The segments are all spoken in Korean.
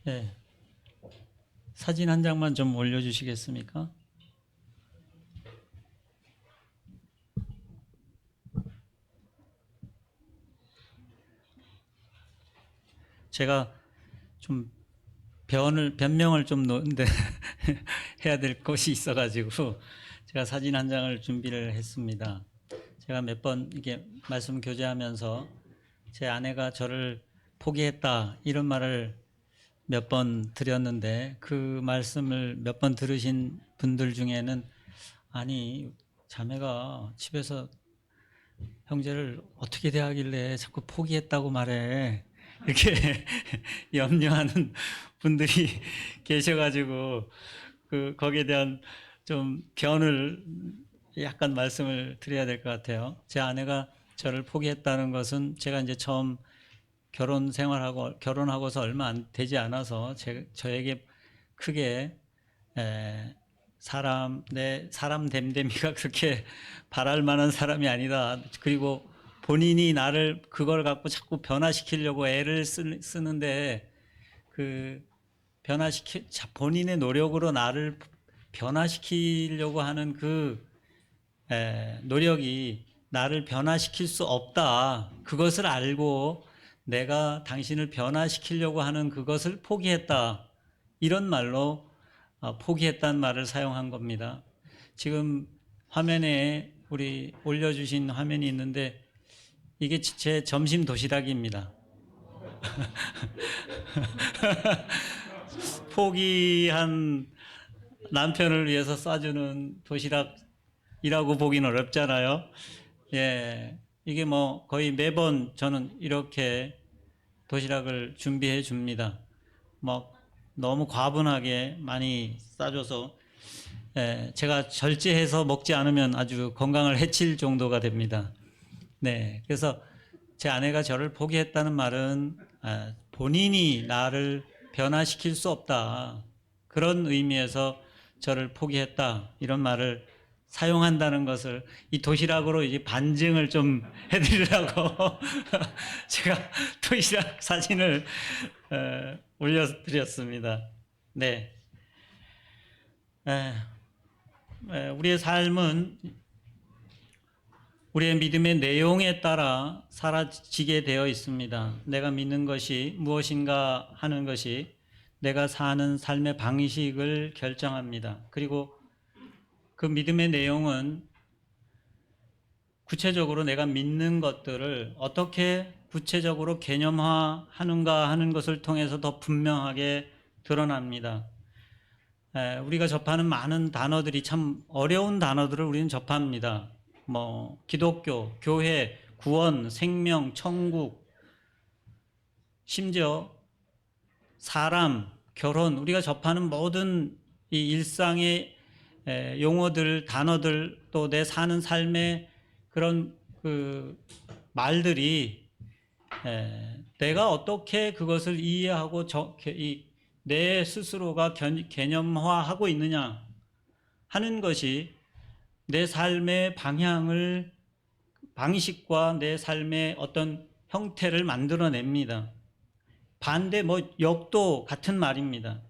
네, 사진 한 장만 좀 올려주시겠습니까? 제가 좀 변명을 좀 놓는데 해야 될 것이 있어가지고 제가 사진 한 장을 준비를 했습니다. 제가 몇 번 이게 말씀 교제하면서 제 아내가 저를 포기했다 이런 말을 몇 번 드렸는데 그 말씀을 몇 번 들으신 분들 중에는 아니 자매가 집에서 형제를 어떻게 대하길래 자꾸 포기했다고 말해 이렇게 염려하는 분들이 계셔가지고 거기에 대한 좀 변을 약간 말씀을 드려야 될 것 같아요. 제 아내가 저를 포기했다는 것은 제가 이제 처음 결혼하고서 얼마 안 되지 않아서 저에게 크게 사람 됨됨이가 그렇게 바랄 만한 사람이 아니다. 그리고 본인이 나를 그걸 갖고 자꾸 변화시키려고 애를 쓰는데 그 본인의 노력으로 나를 변화시키려고 하는 노력이 나를 변화시킬 수 없다. 그것을 알고 내가 당신을 변화시키려고 하는 그것을 포기했다. 이런 말로 포기했다는 말을 사용한 겁니다. 지금 화면에 우리 올려주신 화면이 있는데 이게 제 점심 도시락입니다. 포기한 남편을 위해서 싸주는 도시락이라고 보기는 어렵잖아요. 예, 이게 뭐 거의 매번 저는 이렇게 도시락을 준비해 줍니다. 뭐 너무 과분하게 많이 싸줘서 제가 절제해서 먹지 않으면 아주 건강을 해칠 정도가 됩니다. 네, 그래서 제 아내가 저를 포기했다는 말은 본인이 나를 변화시킬 수 없다. 그런 의미에서 저를 포기했다. 이런 말을 사용한다는 것을 이 도시락으로 이제 반증을 좀 해드리려고 제가 도시락 사진을 올려드렸습니다. 네. 우리의 삶은 우리의 믿음의 내용에 따라 사라지게 되어 있습니다. 내가 믿는 것이 무엇인가 하는 것이 내가 사는 삶의 방식을 결정합니다. 그리고 그 믿음의 내용은 구체적으로 내가 믿는 것들을 어떻게 구체적으로 개념화하는가 하는 것을 통해서 더 분명하게 드러납니다. 우리가 접하는 많은 단어들이 참 어려운 단어들을 우리는 접합니다. 뭐 기독교, 교회, 구원, 생명, 천국, 심지어 사람, 결혼, 우리가 접하는 모든 이 일상의 용어들, 단어들, 또 내 사는 삶의 그런 그 말들이 내가 어떻게 그것을 이해하고 내 스스로가 개념화하고 있느냐 하는 것이 내 삶의 방식과 내 삶의 어떤 형태를 만들어냅니다. 반대, 역도 같은 말입니다.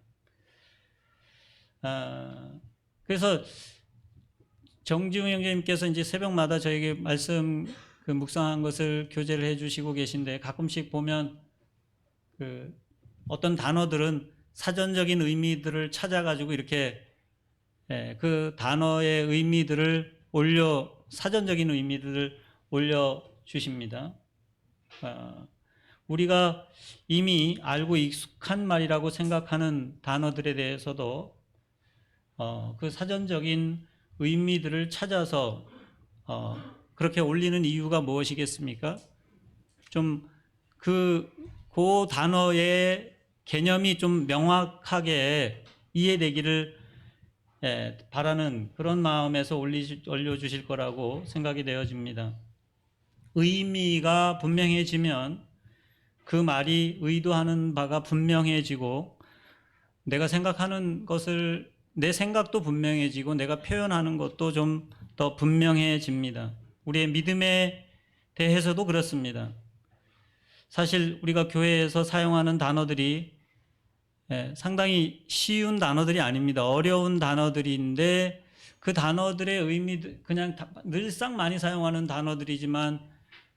그래서 정지웅 형제님께서 이제 새벽마다 저에게 말씀 묵상한 것을 교제를 해주시고 계신데 가끔씩 보면 어떤 단어들은 사전적인 의미들을 찾아가지고 이렇게 그 단어의 의미들을 사전적인 의미들을 올려주십니다. 우리가 이미 알고 익숙한 말이라고 생각하는 단어들에 대해서도 그 사전적인 의미들을 찾아서 그렇게 올리는 이유가 무엇이겠습니까? 좀 그 단어의 개념이 좀 명확하게 이해되기를 바라는 그런 마음에서 올려주실 거라고 생각이 되어집니다. 의미가 분명해지면 그 말이 의도하는 바가 분명해지고 내가 생각하는 것을 내 생각도 분명해지고 내가 표현하는 것도 좀 더 분명해집니다. 우리의 믿음에 대해서도 그렇습니다. 사실 우리가 교회에서 사용하는 단어들이 상당히 쉬운 단어들이 아닙니다. 어려운 단어들인데 그 단어들의 의미, 그냥 늘상 많이 사용하는 단어들이지만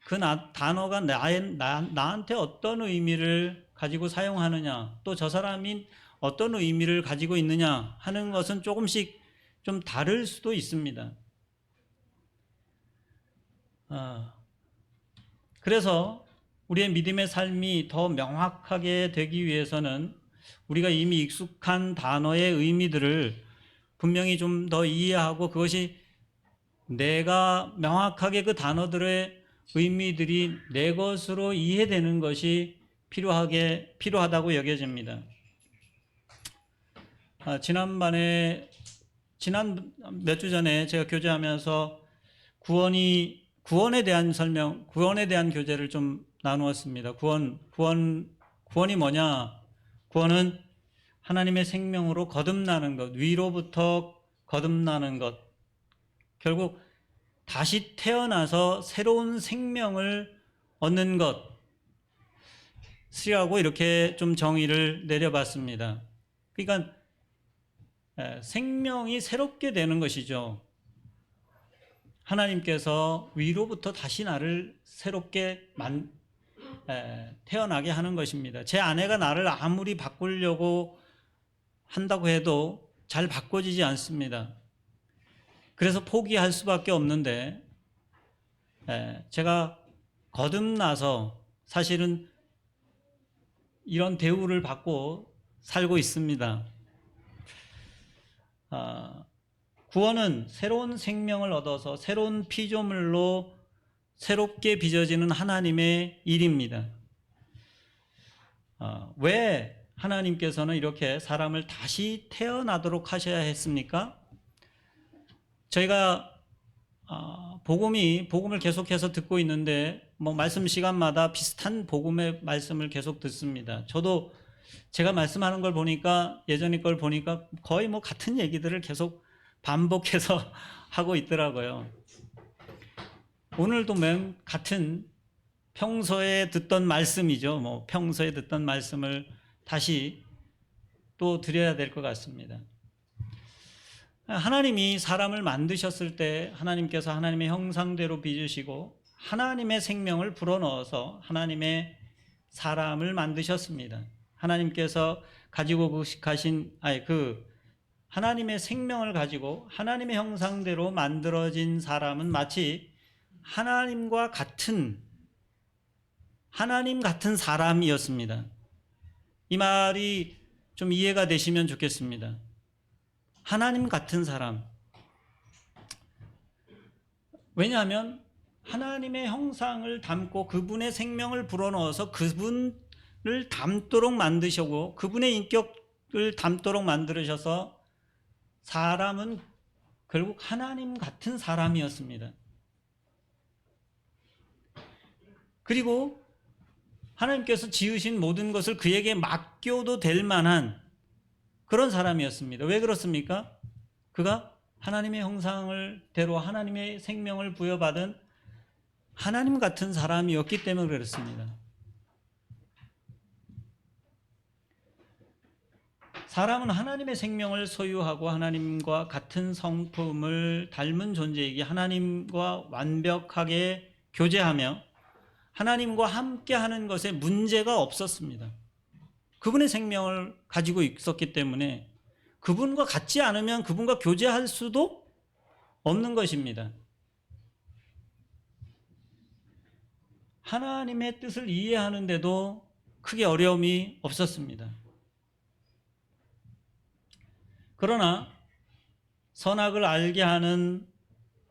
그 단어가 나한테 어떤 의미를 가지고 사용하느냐, 또 저 사람이 어떤 의미를 가지고 있느냐 하는 것은 조금씩 좀 다를 수도 있습니다. 그래서 우리의 믿음의 삶이 더 명확하게 되기 위해서는 우리가 이미 익숙한 단어의 의미들을 분명히 좀 더 이해하고 그것이 내가 명확하게 그 단어들의 의미들이 내 것으로 이해되는 것이 필요하다고 여겨집니다. 지난 몇 주 전에 제가 교제하면서 구원에 대한 교제를 좀 나누었습니다. 구원이 뭐냐? 구원은 하나님의 생명으로 거듭나는 것, 위로부터 거듭나는 것, 결국 다시 태어나서 새로운 생명을 얻는 것이라고 이렇게 좀 정의를 내려봤습니다. 그러니까 생명이 새롭게 되는 것이죠. 하나님께서 위로부터 다시 나를 새롭게 태어나게 하는 것입니다. 제 아내가 나를 아무리 바꾸려고 한다고 해도 잘 바꿔지지 않습니다. 그래서 포기할 수밖에 없는데 제가 거듭나서 사실은 이런 대우를 받고 살고 있습니다. 구원은 새로운 생명을 얻어서 새로운 피조물로 새롭게 빚어지는 하나님의 일입니다. 왜 하나님께서는 이렇게 사람을 다시 태어나도록 하셔야 했습니까? 저희가 복음을 계속해서 듣고 있는데 말씀 시간마다 비슷한 복음의 말씀을 계속 듣습니다. 저도 제가 말씀하는 걸 보니까 예전의 걸 보니까 거의 같은 얘기들을 계속 반복해서 하고 있더라고요. 오늘도 같은 평소에 듣던 말씀이죠. 평소에 듣던 말씀을 다시 또 드려야 될 것 같습니다. 하나님이 사람을 만드셨을 때 하나님께서 하나님의 형상대로 빚으시고 하나님의 생명을 불어넣어서 하나님의 사람을 만드셨습니다. 하나님께서 가지고 가신 하나님의 생명을 가지고 하나님의 형상대로 만들어진 사람은 마치 하나님 같은 사람이었습니다. 이 말이 좀 이해가 되시면 좋겠습니다. 하나님 같은 사람. 왜냐하면 하나님의 형상을 담고 그분의 생명을 불어넣어서 그분을 담도록 만드시고 그분의 인격을 담도록 만들으셔서 사람은 결국 하나님 같은 사람이었습니다. 그리고 하나님께서 지으신 모든 것을 그에게 맡겨도 될 만한 그런 사람이었습니다. 왜 그렇습니까? 그가 하나님의 형상대로 하나님의 생명을 부여받은 하나님 같은 사람이었기 때문에 그렇습니다. 사람은 하나님의 생명을 소유하고 하나님과 같은 성품을 닮은 존재이기 하나님과 완벽하게 교제하며 하나님과 함께하는 것에 문제가 없었습니다. 그분의 생명을 가지고 있었기 때문에 그분과 같지 않으면 그분과 교제할 수도 없는 것입니다. 하나님의 뜻을 이해하는데도 크게 어려움이 없었습니다. 그러나 선악을 알게 하는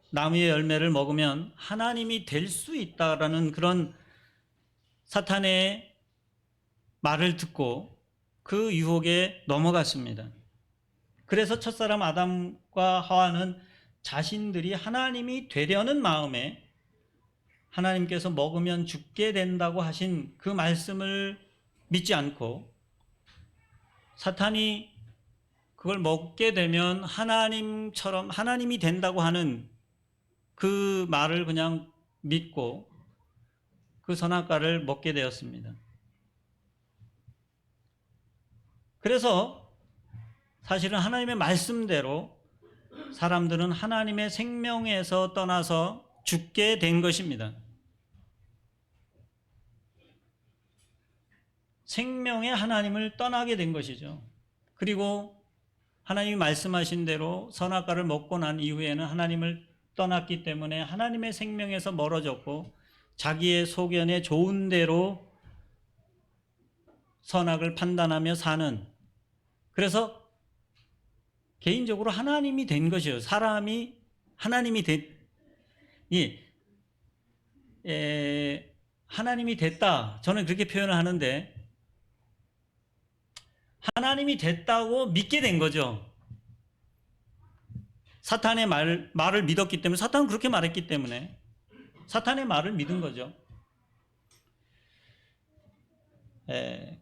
나무의 열매를 먹으면 하나님이 될 수 있다라는 그런 사탄의 말을 듣고 그 유혹에 넘어갔습니다. 그래서 첫사람 아담과 하와는 자신들이 하나님이 되려는 마음에 하나님께서 먹으면 죽게 된다고 하신 그 말씀을 믿지 않고 사탄이 그걸 먹게 되면 하나님이 된다고 하는 그 말을 그냥 믿고 그 선악과를 먹게 되었습니다. 그래서 사실은 하나님의 말씀대로 사람들은 하나님의 생명에서 떠나서 죽게 된 것입니다. 생명의 하나님을 떠나게 된 것이죠. 그리고 하나님이 말씀하신 대로 선악과를 먹고 난 이후에는 하나님을 떠났기 때문에 하나님의 생명에서 멀어졌고 자기의 소견에 좋은 대로 선악을 판단하며 사는, 그래서 개인적으로 하나님이 된 것이에요. 사람이 하나님이 하나님이 됐다. 저는 그렇게 표현을 하는데 하나님이 됐다고 믿게 된 거죠. 사탄의 말을 믿었기 때문에, 사탄은 그렇게 말했기 때문에 사탄의 말을 믿은 거죠.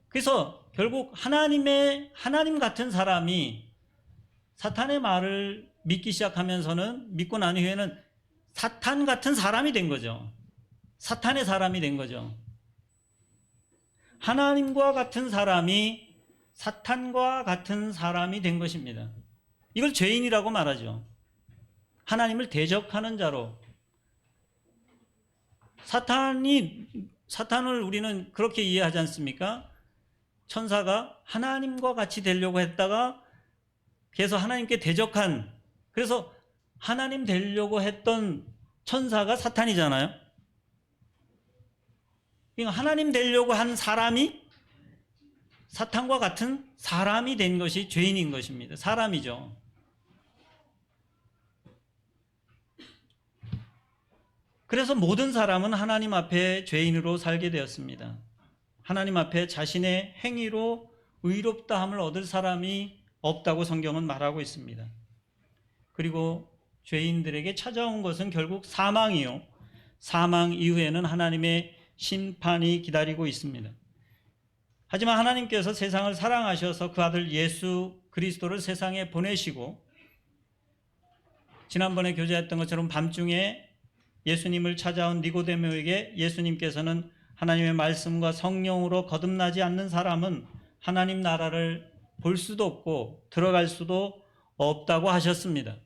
그래서 결국 하나님 같은 사람이 사탄의 말을 믿기 시작하면서는, 믿고 난 후에는 사탄 같은 사람이 된 거죠. 사탄의 사람이 된 거죠. 하나님과 같은 사람이 사탄과 같은 사람이 된 것입니다. 이걸 죄인이라고 말하죠. 하나님을 대적하는 자로. 사탄을 우리는 그렇게 이해하지 않습니까? 천사가 하나님과 같이 되려고 했다가 계속 하나님께 대적한, 그래서 하나님 되려고 했던 천사가 사탄이잖아요. 그러니까 하나님 되려고 한 사람이 사탄과 같은 사람이 된 것이 죄인인 것입니다. 사람이죠. 그래서 모든 사람은 하나님 앞에 죄인으로 살게 되었습니다. 하나님 앞에 자신의 행위로 의롭다함을 얻을 사람이 없다고 성경은 말하고 있습니다. 그리고 죄인들에게 찾아온 것은 결국 사망이요. 사망 이후에는 하나님의 심판이 기다리고 있습니다. 하지만 하나님께서 세상을 사랑하셔서 그 아들 예수 그리스도를 세상에 보내시고, 지난번에 교제했던 것처럼 밤중에 예수님을 찾아온 니고데모에게 예수님께서는 하나님의 말씀과 성령으로 거듭나지 않는 사람은 하나님 나라를 볼 수도 없고 들어갈 수도 없다고 하셨습니다.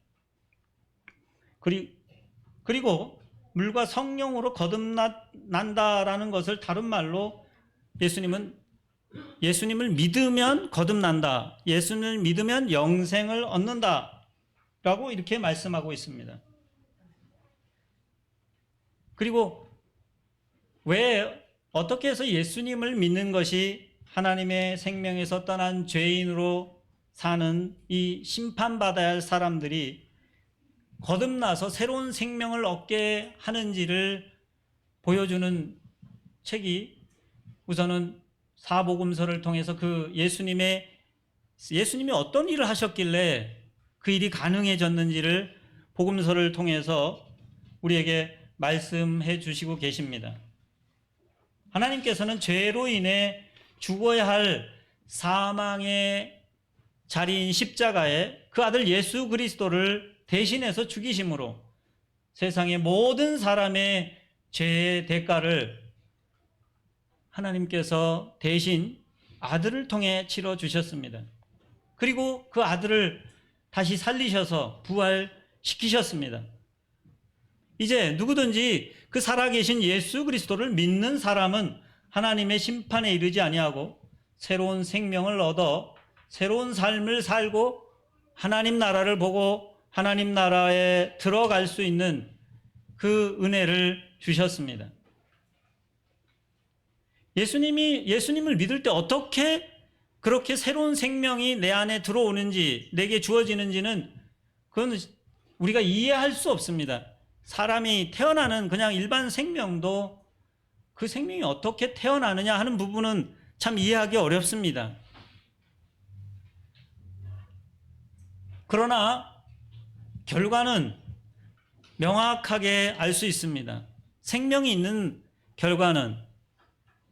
그리고 물과 성령으로 거듭난다라는 것을 다른 말로 예수님을 믿으면 거듭난다, 예수님을 믿으면 영생을 얻는다 라고 이렇게 말씀하고 있습니다. 그리고 어떻게 해서 예수님을 믿는 것이 하나님의 생명에서 떠난 죄인으로 사는 이 심판받아야 할 사람들이 거듭나서 새로운 생명을 얻게 하는지를 보여주는 책이, 우선은 사복음서를 통해서 그 예수님이 어떤 일을 하셨길래 그 일이 가능해졌는지를 복음서를 통해서 우리에게 말씀해 주시고 계십니다. 하나님께서는 죄로 인해 죽어야 할 사망의 자리인 십자가에 그 아들 예수 그리스도를 대신해서 죽이심으로 세상의 모든 사람의 죄의 대가를 하나님께서 대신 아들을 통해 치러 주셨습니다. 그리고 그 아들을 다시 살리셔서 부활시키셨습니다. 이제 누구든지 그 살아계신 예수 그리스도를 믿는 사람은 하나님의 심판에 이르지 아니하고 새로운 생명을 얻어 새로운 삶을 살고 하나님 나라를 보고 하나님 나라에 들어갈 수 있는 그 은혜를 주셨습니다. 예수님을 믿을 때 어떻게 그렇게 새로운 생명이 내 안에 들어오는지, 내게 주어지는지는 그건 우리가 이해할 수 없습니다. 사람이 태어나는 그냥 일반 생명도 그 생명이 어떻게 태어나느냐 하는 부분은 참 이해하기 어렵습니다. 그러나 결과는 명확하게 알 수 있습니다. 생명이 있는 결과는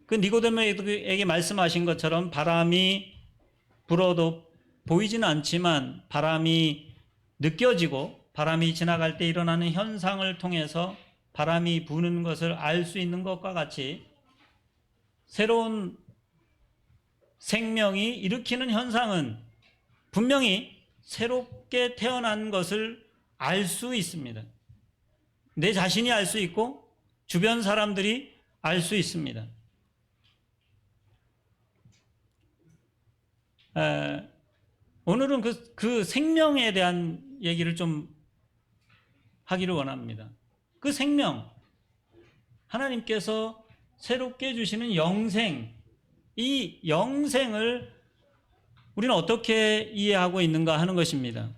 그 니고데모에게 말씀하신 것처럼 바람이 불어도 보이지는 않지만 바람이 느껴지고 바람이 지나갈 때 일어나는 현상을 통해서 바람이 부는 것을 알 수 있는 것과 같이 새로운 생명이 일으키는 현상은 분명히 새롭게 태어난 것을 알 수 있습니다. 내 자신이 알 수 있고 주변 사람들이 알 수 있습니다. 오늘은 그 생명에 대한 얘기를 좀 하기를 원합니다. 그 생명, 하나님께서 새롭게 주시는 영생, 이 영생을 우리는 어떻게 이해하고 있는가 하는 것입니다.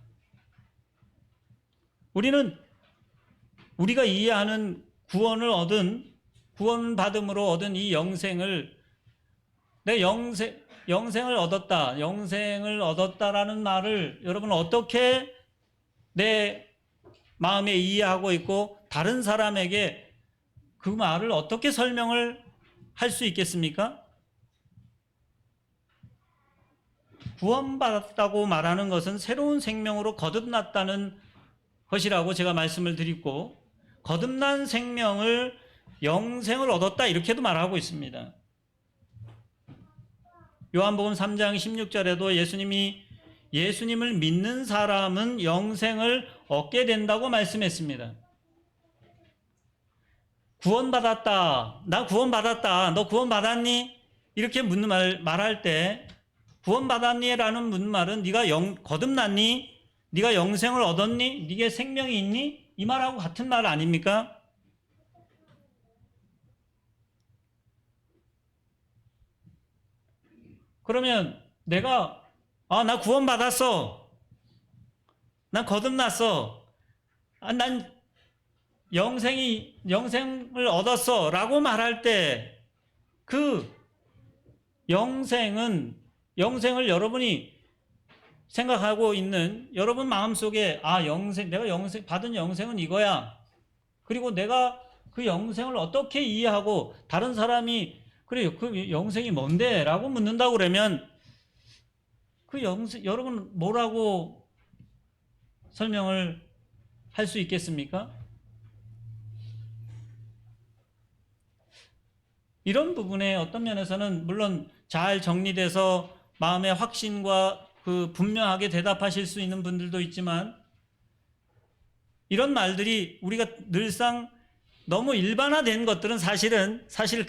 우리는 우리가 이해하는 구원받음으로 얻은 이 영생을 내 영생을 얻었다라는 말을 여러분 어떻게 내 마음에 이해하고 있고 다른 사람에게 그 말을 어떻게 설명을 할 수 있겠습니까? 구원받았다고 말하는 것은 새로운 생명으로 거듭났다는 것이라고 제가 말씀을 드리고 거듭난 생명을 영생을 얻었다 이렇게도 말하고 있습니다. 요한복음 3장 16절에도 예수님을 믿는 사람은 영생을 얻게 된다고 말씀했습니다. 구원받았다. 나 구원받았다. 너 구원받았니? 이렇게 말할 때 구원받았니? 라는 묻는 말은 네가 거듭났니? 네가 영생을 얻었니? 네게 생명이 있니? 이 말하고 같은 말 아닙니까? 그러면 내가 나 구원받았어. 난 거듭났어. 난 영생을 얻었어. 라고 말할 때 그 영생을 여러분이 생각하고 있는 여러분 마음속에 내가 받은 영생은 이거야. 그리고 내가 그 영생을 어떻게 이해하고 다른 사람이 그래요. 그 영생이 뭔데? 라고 묻는다고 그러면 그 영생 여러분 뭐라고 설명을 할 수 있겠습니까? 이런 부분에 어떤 면에서는 물론 잘 정리돼서 마음의 확신과 그 분명하게 대답하실 수 있는 분들도 있지만 이런 말들이 우리가 늘상 너무 일반화된 것들은 사실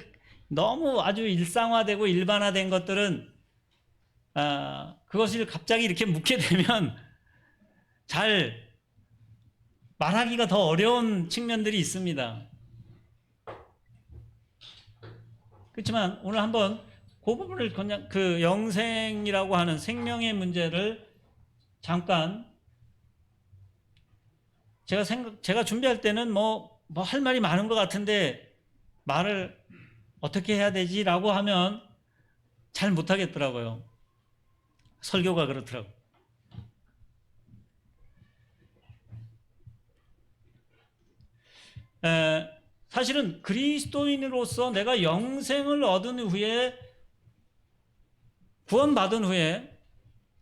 너무 아주 일상화되고 일반화된 것들은 그것을 갑자기 이렇게 묻게 되면 잘 말하기가 더 어려운 측면들이 있습니다. 그렇지만 오늘 한번 그 부분을 그냥 그 영생이라고 하는 생명의 문제를 잠깐 제가 준비할 때는 뭐 할 말이 많은 것 같은데 말을 어떻게 해야 되지라고 하면 잘 못하겠더라고요. 설교가 그렇더라고요. 사실은 그리스도인으로서 내가 영생을 얻은 후에 구원받은 후에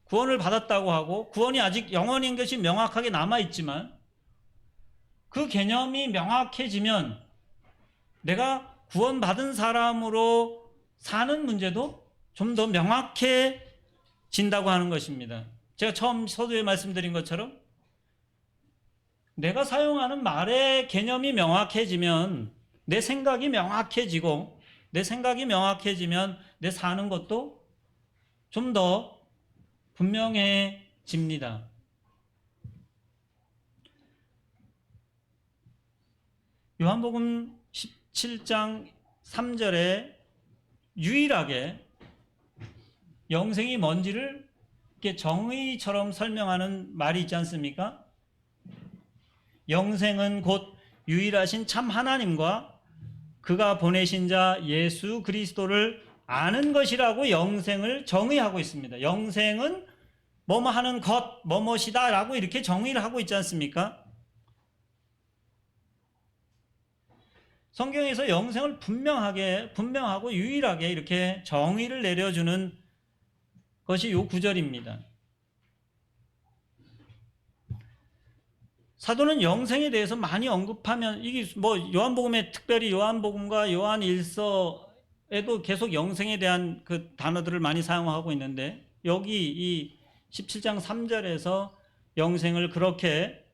구원을 받았다고 하고 구원이 아직 영원인 것이 명확하게 남아있지만 그 개념이 명확해지면 내가 구원받은 사람으로 사는 문제도 좀 더 명확해진다고 하는 것입니다. 제가 처음 서두에 말씀드린 것처럼 내가 사용하는 말의 개념이 명확해지면 내 생각이 명확해지고 내 생각이 명확해지면 내 사는 것도 좀 더 분명해집니다. 요한복음 17장 3절에 유일하게 영생이 뭔지를 이렇게 정의처럼 설명하는 말이 있지 않습니까? 영생은 곧 유일하신 참 하나님과 그가 보내신 자 예수 그리스도를 아는 것이라고 영생을 정의하고 있습니다. 영생은 뭐뭐 하는 것, 뭐뭐시다 라고 이렇게 정의를 하고 있지 않습니까? 성경에서 영생을 분명하고 유일하게 이렇게 정의를 내려주는 것이 이 구절입니다. 사도는 영생에 대해서 많이 언급하면 이게 뭐 요한복음에 특별히 요한복음과 요한일서 에도 계속 영생에 대한 그 단어들을 많이 사용하고 있는데, 여기 이 17장 3절에서 영생을 그렇게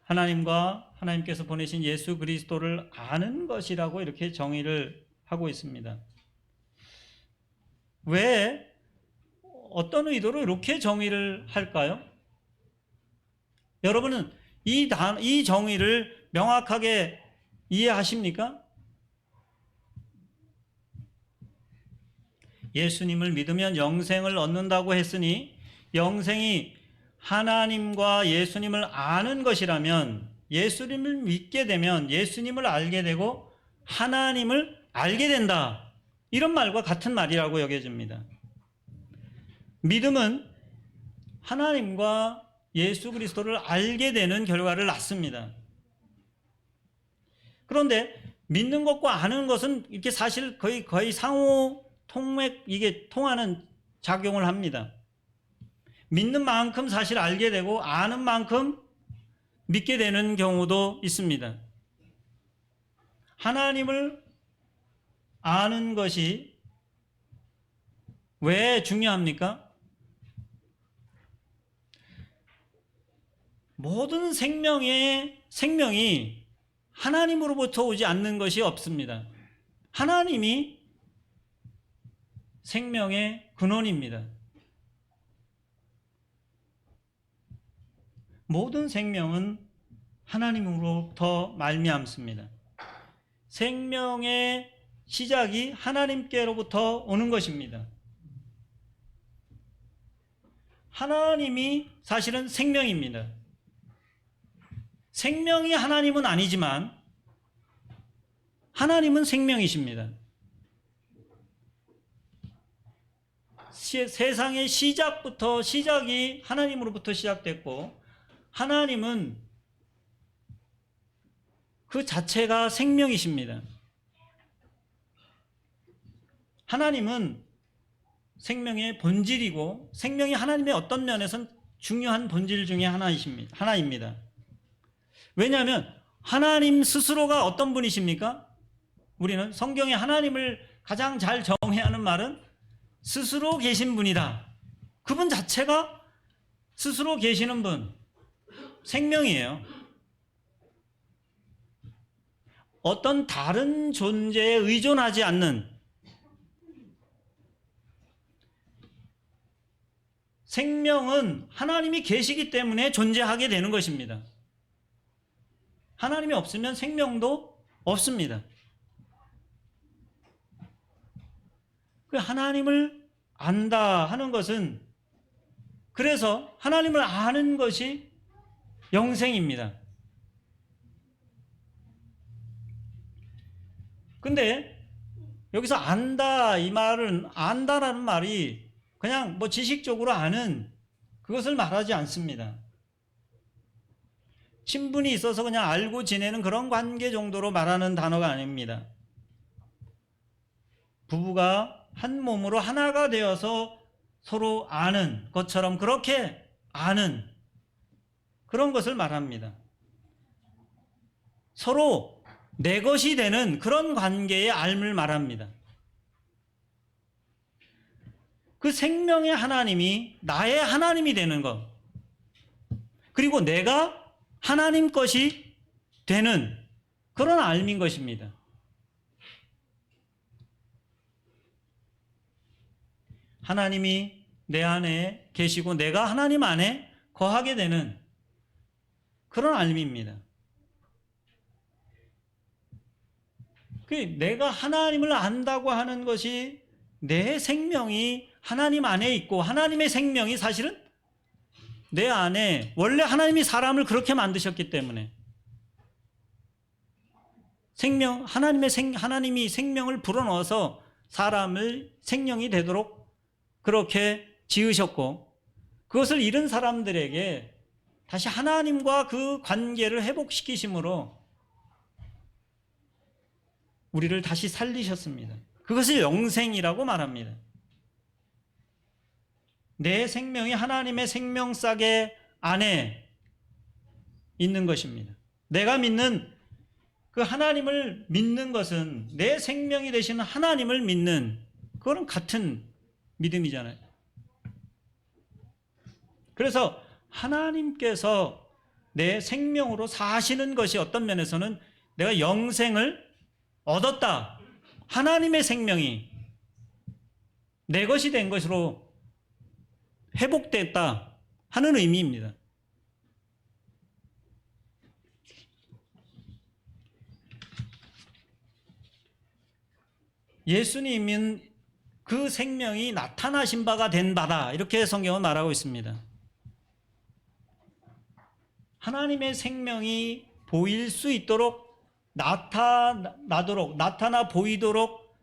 하나님과 하나님께서 보내신 예수 그리스도를 아는 것이라고 이렇게 정의를 하고 있습니다. 왜, 어떤 의도로 이렇게 정의를 할까요? 여러분은 이 정의를 명확하게 이해하십니까? 예수님을 믿으면 영생을 얻는다고 했으니, 영생이 하나님과 예수님을 아는 것이라면, 예수님을 믿게 되면 예수님을 알게 되고 하나님을 알게 된다, 이런 말과 같은 말이라고 여겨집니다. 믿음은 하나님과 예수 그리스도를 알게 되는 결과를 낳습니다. 그런데 믿는 것과 아는 것은 이렇게 사실 거의 상호 이게 통하는 작용을 합니다. 믿는 만큼 사실 알게 되고 아는 만큼 믿게 되는 경우도 있습니다. 하나님을 아는 것이 왜 중요합니까? 모든 생명이 하나님으로부터 오지 않는 것이 없습니다. 하나님이 생명의 근원입니다. 모든 생명은 하나님으로부터 말미암습니다. 생명의 시작이 하나님께로부터 오는 것입니다. 하나님이 사실은 생명입니다. 생명이 하나님은 아니지만 하나님은 생명이십니다. 세상의 시작이 하나님으로부터 시작됐고, 하나님은 그 자체가 생명이십니다. 하나님은 생명의 본질이고, 생명이 하나님의 어떤 면에서는 중요한 본질 중에 하나입니다. 왜냐하면 하나님 스스로가 어떤 분이십니까? 우리는 성경에 하나님을 가장 잘 정의하는 말은 스스로 계신 분이다. 그분 자체가 스스로 계시는 분, 생명이에요. 어떤 다른 존재에 의존하지 않는, 생명은 하나님이 계시기 때문에 존재하게 되는 것입니다. 하나님이 없으면 생명도 없습니다. 그 하나님을 안다 하는 것은, 그래서 하나님을 아는 것이 영생입니다. 근데 여기서 안다, 이 말은, 안다라는 말이 그냥 뭐 지식적으로 아는 그것을 말하지 않습니다. 친분이 있어서 그냥 알고 지내는 그런 관계 정도로 말하는 단어가 아닙니다. 부부가 한 몸으로 하나가 되어서 서로 아는 것처럼 그렇게 아는 그런 것을 말합니다. 서로 내 것이 되는 그런 관계의 알을 말합니다. 그 생명의 하나님이 나의 하나님이 되는 것, 그리고 내가 하나님 것이 되는 그런 알민 것입니다. 하나님이 내 안에 계시고 내가 하나님 안에 거하게 되는 그런 알미입니다. 내가 하나님을 안다고 하는 것이 내 생명이 하나님 안에 있고, 하나님의 생명이 사실은 내 안에, 원래 하나님이 사람을 그렇게 만드셨기 때문에 하나님이 생명을 불어넣어서 사람을 생명이 되도록 그렇게 지으셨고, 그것을 잃은 사람들에게 다시 하나님과 그 관계를 회복시키심으로 우리를 다시 살리셨습니다. 그것을 영생이라고 말합니다. 내 생명이 하나님의 생명싸개 안에 있는 것입니다. 내가 믿는 그 하나님을 믿는 것은 내 생명이 되시는 하나님을 믿는 그거는 같은 믿음이잖아요. 그래서 하나님께서 내 생명으로 사시는 것이 어떤 면에서는 내가 영생을 얻었다. 하나님의 생명이 내 것이 된 것으로 회복됐다 하는 의미입니다. 예수님은 그 생명이 나타나신 바가 된 바다, 이렇게 성경은 말하고 있습니다. 하나님의 생명이 보일 수 있도록 나타나 보이도록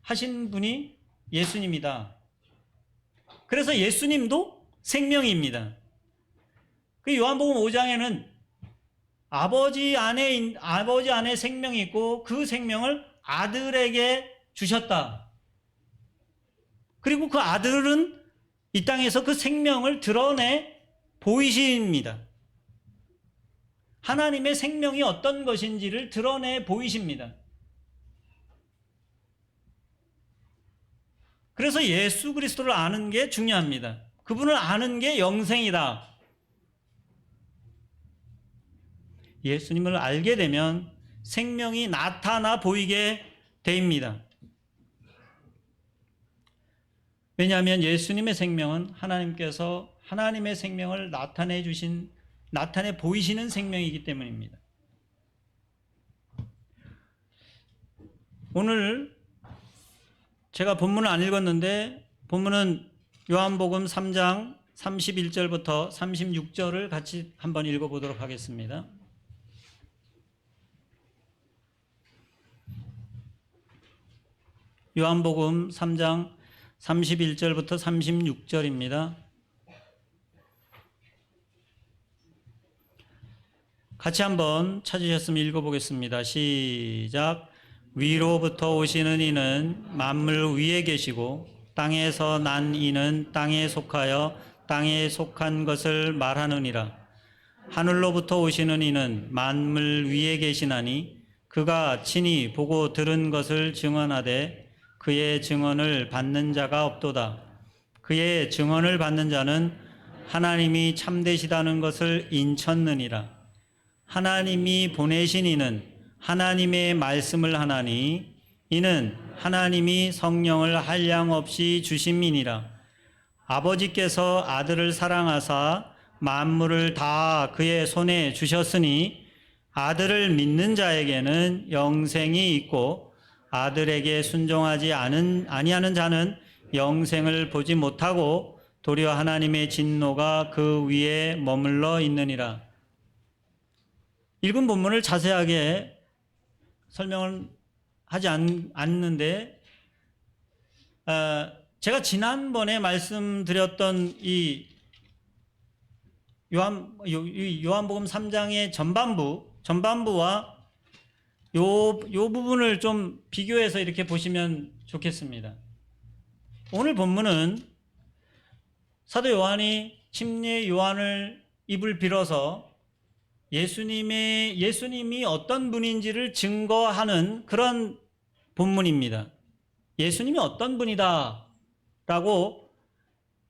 하신 분이 예수님이다. 그래서 예수님도 생명입니다. 그 요한복음 5장에는 아버지 안에 생명이 있고 그 생명을 아들에게 주셨다. 그리고 그 아들은 이 땅에서 그 생명을 드러내 보이십니다. 하나님의 생명이 어떤 것인지를 드러내 보이십니다. 그래서 예수 그리스도를 아는 게 중요합니다. 그분을 아는 게 영생이다. 예수님을 알게 되면 생명이 나타나 보이게 됩니다. 왜냐하면 예수님의 생명은 하나님께서 하나님의 생명을 나타내 보이시는 생명이기 때문입니다. 오늘 제가 본문을 안 읽었는데 본문은 요한복음 3장 31절부터 36절을 같이 한번 읽어보도록 하겠습니다. 요한복음 3장 31절부터 36절입니다. 같이 한번 찾으셨으면 읽어보겠습니다. 시작. 위로부터 오시는 이는 만물 위에 계시고 땅에서 난 이는 땅에 속하여 땅에 속한 것을 말하느니라. 하늘로부터 오시는 이는 만물 위에 계시나니 그가 친히 보고 들은 것을 증언하되 그의 증언을 받는 자가 없도다. 그의 증언을 받는 자는 하나님이 참되시다는 것을 인쳤느니라. 하나님이 보내신 이는 하나님의 말씀을 하나니 이는 하나님이 성령을 한량없이 주심이니라. 아버지께서 아들을 사랑하사 만물을 다 그의 손에 주셨으니 아들을 믿는 자에게는 영생이 있고 아들에게 순종하지 아니하는 자는 영생을 보지 못하고 도리어 하나님의 진노가 그 위에 머물러 있느니라. 읽은 본문을 자세하게 설명을 하지 않는데 제가 지난번에 말씀드렸던 이 요한복음 3장의 전반부와 요 부분을 좀 비교해서 이렇게 보시면 좋겠습니다. 오늘 본문은 사도 요한이 침례 요한을 입을 빌어서 예수님이 어떤 분인지를 증거하는 그런 본문입니다. 예수님이 어떤 분이다 라고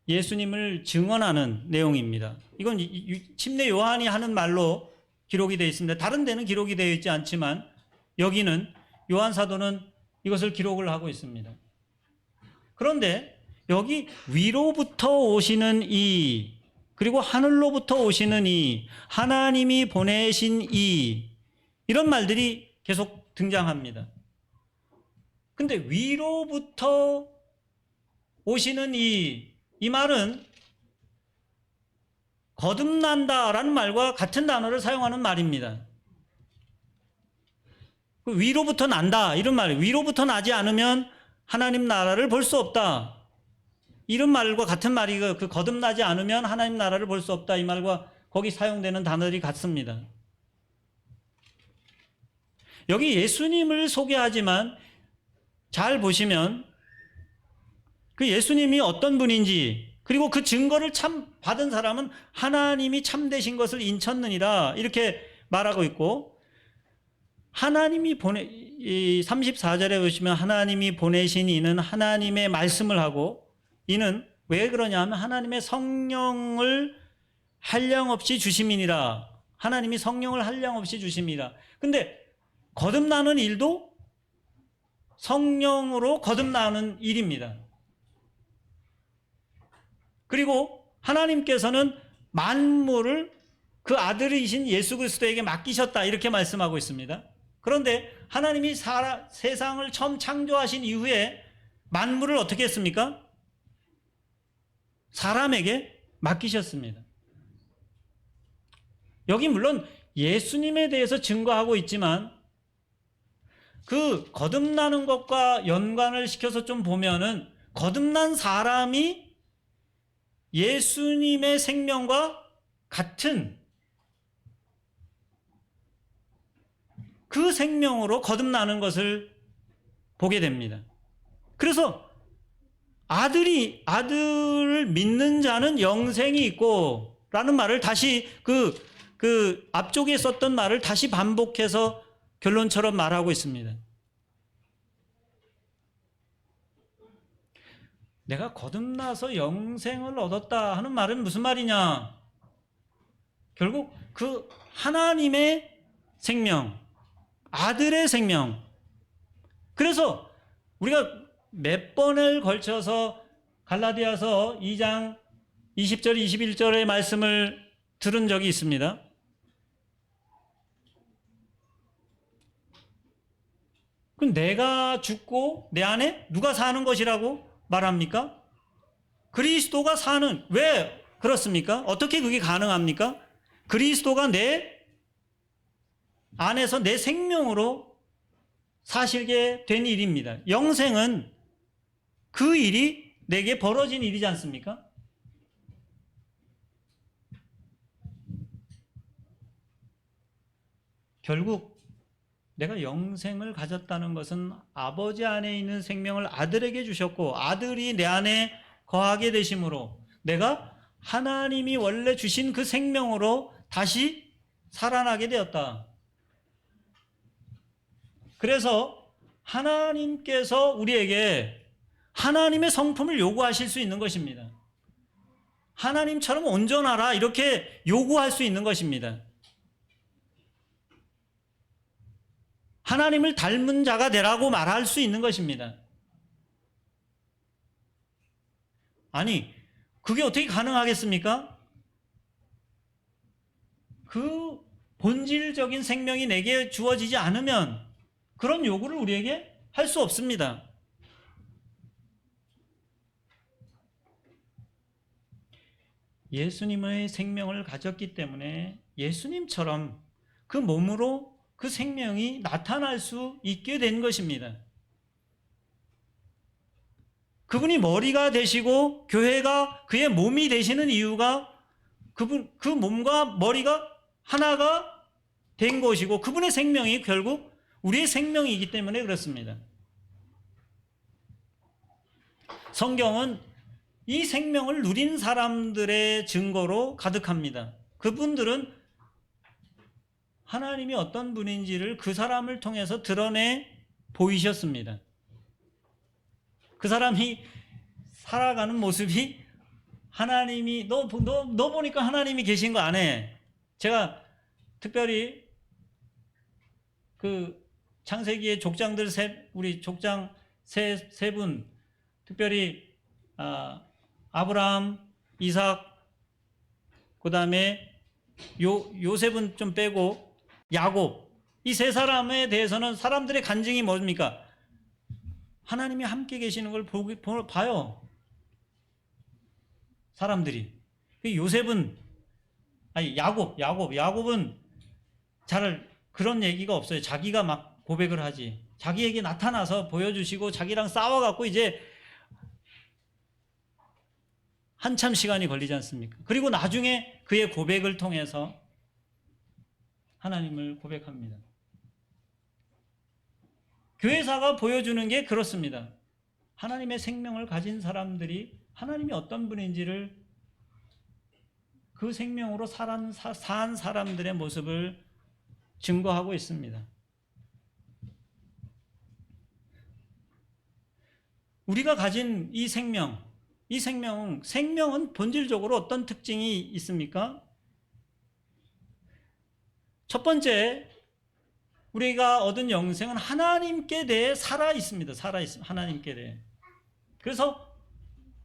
예수님을 증언하는 내용입니다. 이건 침례 요한이 하는 말로 기록이 되어 있습니다. 다른 데는 기록이 되어 있지 않지만 여기는 요한 사도는 이것을 기록을 하고 있습니다. 그런데 여기 위로부터 오시는 이, 그리고 하늘로부터 오시는 이, 하나님이 보내신 이, 이런 말들이 계속 등장합니다. 근데 위로부터 오시는 이 말은 거듭난다라는 말과 같은 단어를 사용하는 말입니다. 위로부터 난다 이런 말, 위로부터 나지 않으면 하나님 나라를 볼 수 없다 이런 말과 같은 말이, 그 거듭나지 않으면 하나님 나라를 볼 수 없다 이 말과 거기 사용되는 단어들이 같습니다. 여기 예수님을 소개하지만 잘 보시면 그 예수님이 어떤 분인지, 그리고 그 증거를 받은 사람은 하나님이 참되신 것을 인쳤느니라 이렇게 말하고 있고, 하나님이 이 34절에 보시면 하나님이 보내신 이는 하나님의 말씀을 하고, 이는 왜 그러냐 하면 하나님의 성령을 한량없이 주심이니라. 하나님이 성령을 한량없이 주심이라. 근데 거듭나는 일도 성령으로 거듭나는 일입니다. 그리고 하나님께서는 만물을 그 아들이신 예수 그리스도에게 맡기셨다, 이렇게 말씀하고 있습니다. 그런데 하나님이 세상을 처음 창조하신 이후에 만물을 어떻게 했습니까? 사람에게 맡기셨습니다. 여기 물론 예수님에 대해서 증거하고 있지만 그 거듭나는 것과 연관을 시켜서 좀 보면은 거듭난 사람이 예수님의 생명과 같은 그 생명으로 거듭나는 것을 보게 됩니다. 그래서 아들을 믿는 자는 영생이 있고 라는 말을 다시 그 앞쪽에 썼던 말을 다시 반복해서 결론처럼 말하고 있습니다. 내가 거듭나서 영생을 얻었다 하는 말은 무슨 말이냐? 결국 그 하나님의 생명, 아들의 생명. 그래서 우리가 몇 번을 걸쳐서 갈라디아서 2장 20절, 21절의 말씀을 들은 적이 있습니다. 그럼 내가 죽고 내 안에 누가 사는 것이라고 말합니까? 그리스도가 사는, 왜 그렇습니까? 어떻게 그게 가능합니까? 그리스도가 내 안에서 내 생명으로 사실게 된 일입니다. 영생은 그 일이 내게 벌어진 일이지 않습니까? 결국 내가 영생을 가졌다는 것은 아버지 안에 있는 생명을 아들에게 주셨고 아들이 내 안에 거하게 되심으로 내가 하나님이 원래 주신 그 생명으로 다시 살아나게 되었다. 그래서 하나님께서 우리에게 하나님의 성품을 요구하실 수 있는 것입니다. 하나님처럼 온전하라 이렇게 요구할 수 있는 것입니다. 하나님을 닮은 자가 되라고 말할 수 있는 것입니다. 아니, 그게 어떻게 가능하겠습니까? 그 본질적인 생명이 내게 주어지지 않으면 그런 요구를 우리에게 할 수 없습니다. 예수님의 생명을 가졌기 때문에 예수님처럼 그 몸으로 그 생명이 나타날 수 있게 된 것입니다. 그분이 머리가 되시고 교회가 그의 몸이 되시는 이유가 그 몸과 머리가 하나가 된 것이고 그분의 생명이 결국 우리의 생명이기 때문에 그렇습니다. 성경은 이 생명을 누린 사람들의 증거로 가득합니다. 그분들은 하나님이 어떤 분인지를 그 사람을 통해서 드러내 보이셨습니다. 그 사람이 살아가는 모습이 하나님이 너 보니까 하나님이 계신 거 안 해. 제가 특별히 그 창세기의 족장들 우리 족장 세 분, 특별히 아브라함, 이삭, 그 다음에 요셉은 좀 빼고 야곱, 이 세 사람에 대해서는 사람들의 간증이 뭡니까? 하나님이 함께 계시는 걸 봐요. 사람들이. 요셉은, 아니, 야곱은 잘 그런 얘기가 없어요. 자기가 막 고백을 하지. 자기에게 나타나서 보여주시고 자기랑 싸워갖고 이제 한참 시간이 걸리지 않습니까? 그리고 나중에 그의 고백을 통해서 하나님을 고백합니다. 교회사가 보여주는 게 그렇습니다. 하나님의 생명을 가진 사람들이 하나님이 어떤 분인지를 그 생명으로 산 사람들의 모습을 증거하고 있습니다. 우리가 가진 이 생명은 본질적으로 어떤 특징이 있습니까? 첫 번째, 우리가 얻은 영생은 하나님께 대해 살아 있습니다. 하나님께 대해. 그래서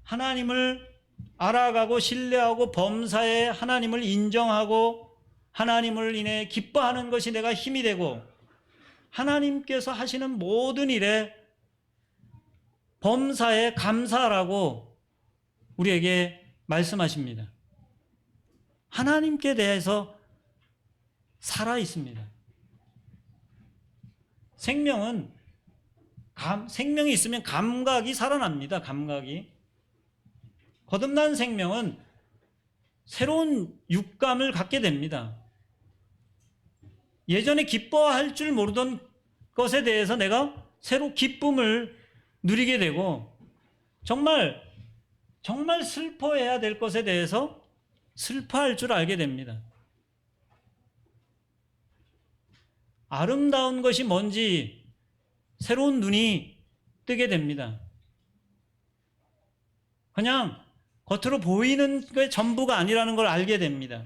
하나님을 알아가고 신뢰하고 범사에 하나님을 인정하고 하나님을 인해 기뻐하는 것이 내가 힘이 되고 하나님께서 하시는 모든 일에 범사에 감사하라고 우리에게 말씀하십니다. 하나님께 대해서 살아 있습니다. 생명이 있으면 감각이 살아납니다. 감각이. 거듭난 생명은 새로운 육감을 갖게 됩니다. 예전에 기뻐할 줄 모르던 것에 대해서 내가 새로 기쁨을 누리게 되고 정말 슬퍼해야 될 것에 대해서 슬퍼할 줄 알게 됩니다. 아름다운 것이 뭔지 새로운 눈이 뜨게 됩니다. 그냥 겉으로 보이는 게 전부가 아니라는 걸 알게 됩니다.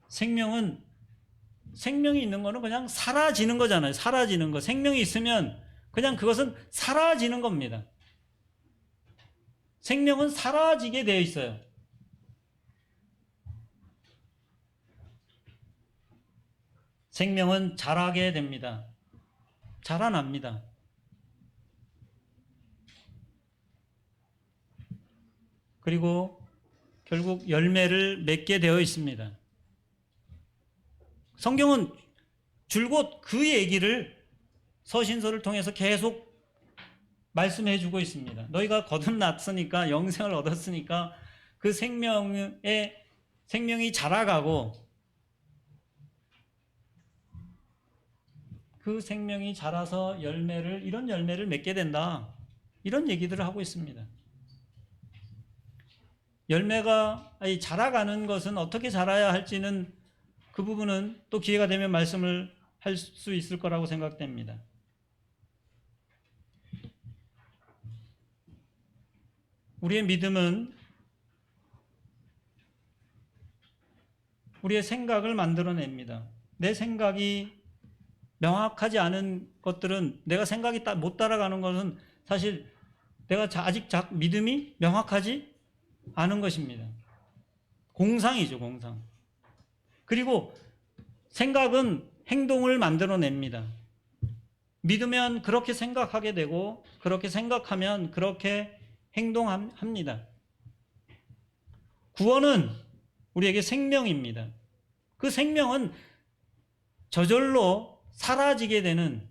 생명이 있는 거는 그냥 사라지는 거잖아요. 사라지는 거. 생명이 있으면 그냥 그것은 사라지는 겁니다. 생명은 사라지게 되어 있어요. 생명은 자라게 됩니다. 자라납니다. 그리고 결국 열매를 맺게 되어 있습니다. 성경은 줄곧 그 얘기를 서신서를 통해서 계속 말씀해 주고 있습니다. 너희가 거듭났으니까 영생을 얻었으니까 그 생명이 자라가고 그 생명이 자라서 이런 열매를 맺게 된다. 이런 얘기들을 하고 있습니다. 자라가는 것은 어떻게 자라야 할지는 그 부분은 또 기회가 되면 말씀을 할 수 있을 거라고 생각됩니다. 우리의 믿음은 우리의 생각을 만들어냅니다. 내 생각이 명확하지 않은 것들은 내가 생각이 못 따라가는 것은 사실 내가 아직 믿음이 명확하지 않은 것입니다. 공상이죠, 공상. 그리고 생각은 행동을 만들어냅니다. 믿으면 그렇게 생각하게 되고 그렇게 생각하면 그렇게 행동합니다. 구원은 우리에게 생명입니다. 그 생명은 저절로 사라지게 되는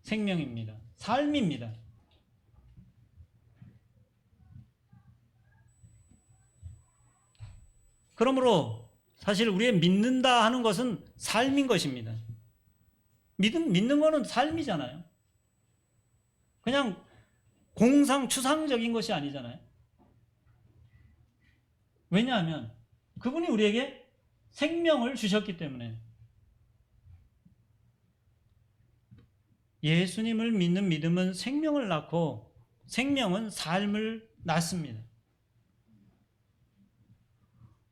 생명입니다. 삶입니다. 그러므로 사실 우리의 믿는다 하는 것은 삶인 것입니다. 믿는 거는 삶이잖아요. 그냥 추상적인 것이 아니잖아요. 왜냐하면 그분이 우리에게 생명을 주셨기 때문에 예수님을 믿는 믿음은 생명을 낳고 생명은 삶을 낳습니다.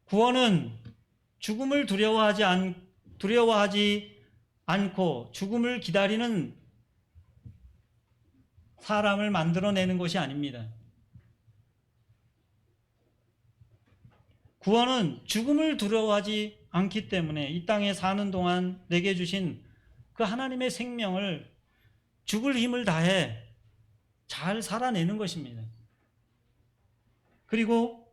구원은 죽음을 두려워하지 않고 죽음을 기다리는 사람을 만들어내는 것이 아닙니다. 구원은 죽음을 두려워하지 않기 때문에 이 땅에 사는 동안 내게 주신 그 하나님의 생명을 죽을 힘을 다해 잘 살아내는 것입니다. 그리고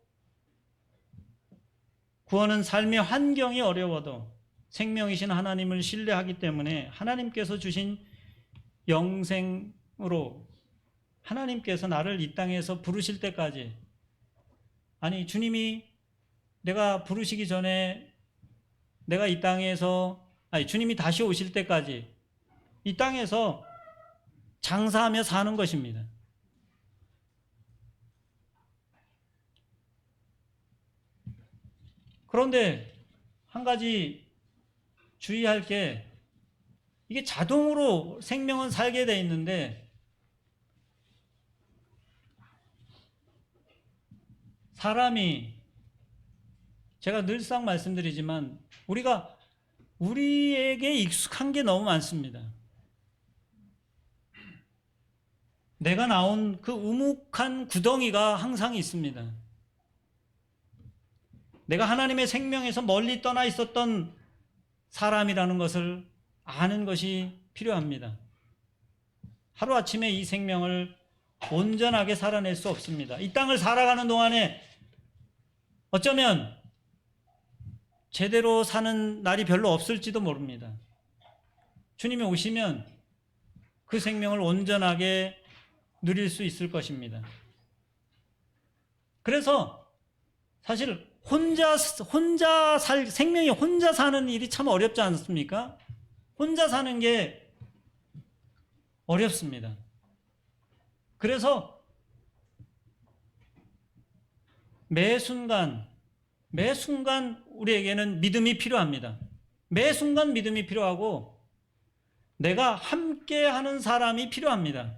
구원은 삶의 환경이 어려워도 생명이신 하나님을 신뢰하기 때문에 하나님께서 주신 영생으로 하나님께서 나를 이 땅에서 부르실 때까지, 주님이 내가 부르시기 전에 내가 이 땅에서 주님이 다시 오실 때까지 이 땅에서 장사하며 사는 것입니다. 그런데 한 가지 주의할 게, 이게 자동으로 생명은 살게 돼 있는데 사람이, 제가 늘상 말씀드리지만 우리에게 익숙한 게 너무 많습니다. 내가 나온 그 우묵한 구덩이가 항상 있습니다. 내가 하나님의 생명에서 멀리 떠나 있었던 사람이라는 것을 아는 것이 필요합니다. 하루아침에 이 생명을 온전하게 살아낼 수 없습니다. 이 땅을 살아가는 동안에 어쩌면 제대로 사는 날이 별로 없을지도 모릅니다. 주님이 오시면 그 생명을 온전하게 누릴 수 있을 것입니다. 그래서 사실 생명이 혼자 사는 일이 참 어렵지 않습니까? 혼자 사는 게 어렵습니다. 그래서 매 순간 우리에게는 믿음이 필요합니다. 매 순간 믿음이 필요하고 내가 함께하는 사람이 필요합니다.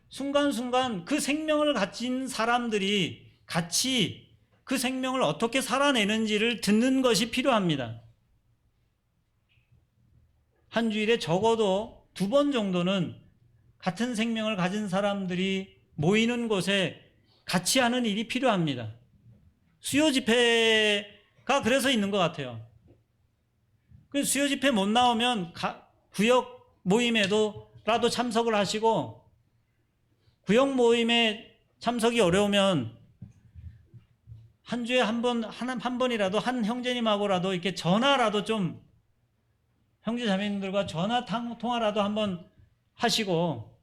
순간순간 그 생명을 가진 사람들이 같이 그 생명을 어떻게 살아내는지를 듣는 것이 필요합니다. 한 주일에 적어도 2번 정도는 같은 생명을 가진 사람들이 모이는 곳에 같이 하는 일이 필요합니다. 수요 집회가 그래서 있는 것 같아요. 수요 집회 못 나오면 구역 모임에도라도 참석을 하시고, 구역 모임에 참석이 어려우면 한 주에 한 번이라도 한 형제님하고라도 이렇게 전화라도 좀, 형제 자매님들과 전화 통화라도 한번 하시고,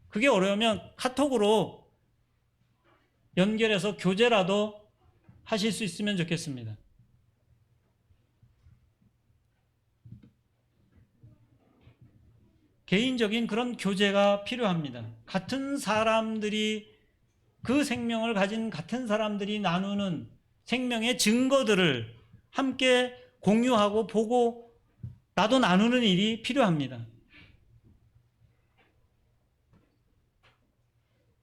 그게 어려우면 카톡으로 연결해서 교제라도 하실 수 있으면 좋겠습니다. 개인적인 그런 교제가 필요합니다. 같은 사람들이, 그 생명을 가진 같은 사람들이 나누는 생명의 증거들을 함께 공유하고 보고 나도 나누는 일이 필요합니다.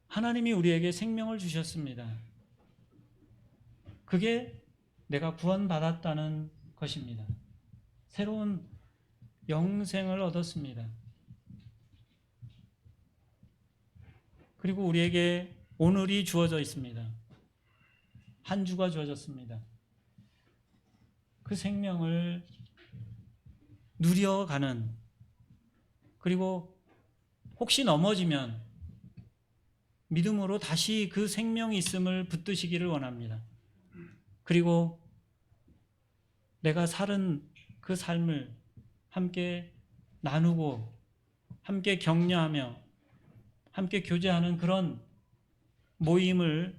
하나님이 우리에게 생명을 주셨습니다. 그게 내가 구원받았다는 것입니다. 새로운 영생을 얻었습니다. 그리고 우리에게 오늘이 주어져 있습니다. 한 주가 주어졌습니다. 그 생명을 누려가는, 그리고 혹시 넘어지면 믿음으로 다시 그 생명이 있음을 붙드시기를 원합니다. 그리고 내가 살은 그 삶을 함께 나누고 함께 격려하며 함께 교제하는 그런 모임을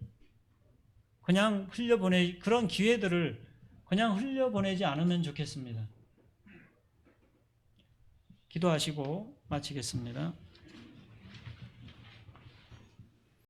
그냥 그런 기회들을 그냥 흘려보내지 않으면 좋겠습니다. 기도하시고 마치겠습니다.